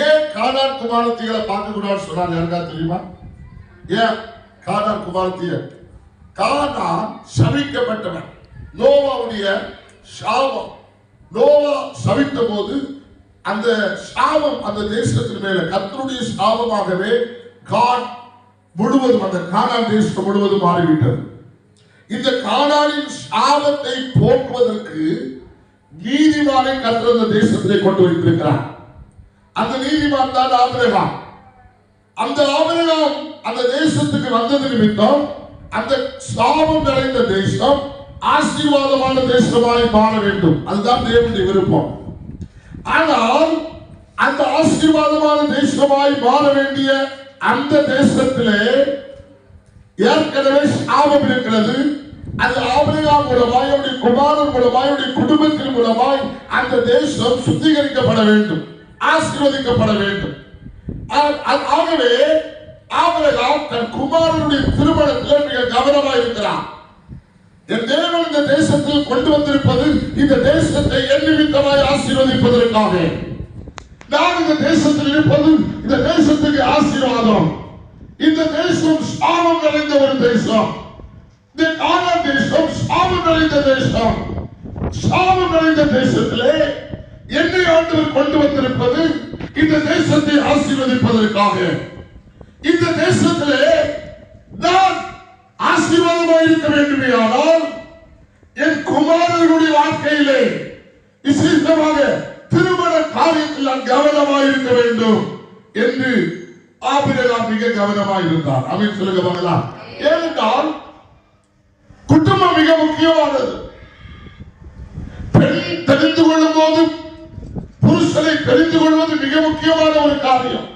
ஏன் கானான் குமாரத்திகளை பார்க்க கூடாதுன்னு சொன்னார் யாருக்கா தெரியுமா? ஏன் கானான் குமாரத்திய? கானான் சபிக்கப்பட்டவன், நோவாவுடைய சாபம். நோவா சபித்த போது அந்த சாபம் அந்த தேசத்தின் மேல கர்த்தருடைய சாபமாகவே காட் முழுவதும் அந்த கானான் தேசம் முழுவதும் மாறிவிட்டது. இந்த கானானின் சாபத்தை போக்குவதற்கு நீதிமானை கர்த்தர் அந்த தேசத்திலே கொண்டு வைத்திருக்கிறார். அந்த நீதிமான் தான் ஆபிரகாம். அந்த ஆபிரகாம் அந்த தேசத்துக்கு வந்தது நிமித்தம் அந்த சாபம் நிறைந்த தேசம் ஆசீர்வாதமான தேசமாய் மாற வேண்டும். அதுதான் தேவனுடைய விருப்பம். ஆனால் அந்த ஆசீர்வாதமான தேசமாய் மாற வேண்டிய அந்த தேசத்திலே ஏற்கனவே சாபம் இருக்கிறது. அது ஆபிரகாம் மூலமாய், அவருடைய குமாரன் மூலமாய், அவருடைய குடும்பத்தின் மூலமாய் அந்த தேசம் சுத்திகரிக்கப்பட வேண்டும், ஆசீர்வதிக்கப்பட வேண்டும். ஆகவே ஆபிரகாம் தன் குமாரனுடைய திருமணத்தில் மிக கவனமாக இருக்கிறார். என் தேவன் இந்த தேசத்தில் கொண்டு வந்திருப்பது இந்த தேசத்தை என் நிமித்தமாய் ஆசீர்வதிப்பதற்காக. நான் இந்த தேசத்தில் இருப்பது இந்த தேசத்துக்கு ஆசீர்வாதம். இந்த தேசம் சாபம் நிறைந்த ஒரு தேசம். இந்த கானான் தேசம் சாபம் நிறைந்த தேசம். சாபம் நிறைந்த தேசத்திலே என்னை ஆண்டவர் கொண்டு வந்திருப்பது இந்த தேசத்தை ஆசீர்வதிப்பதற்காக. இந்த தேசத்திலே நான் ஆசீர்வாதமாக இருக்க வேண்டுமே, ஆனால் என் குமாரர்களுடைய வாழ்க்கையிலே விசேஷமாக திருமண காரியத்தில் நான் கவனமாக இருக்க வேண்டும் என்று ஆபிரகாம் மிக கவனமாக இருந்தார். அமீன் சொல்லுங்க பார்க்கலாம். ஏனென்றால் குடும்பம் மிக முக்கியமானது. பெண் தெரிந்து கொள்ளும் போது புருஷனை தெரிந்து கொள்வது மிக முக்கியமான ஒரு காரியம்.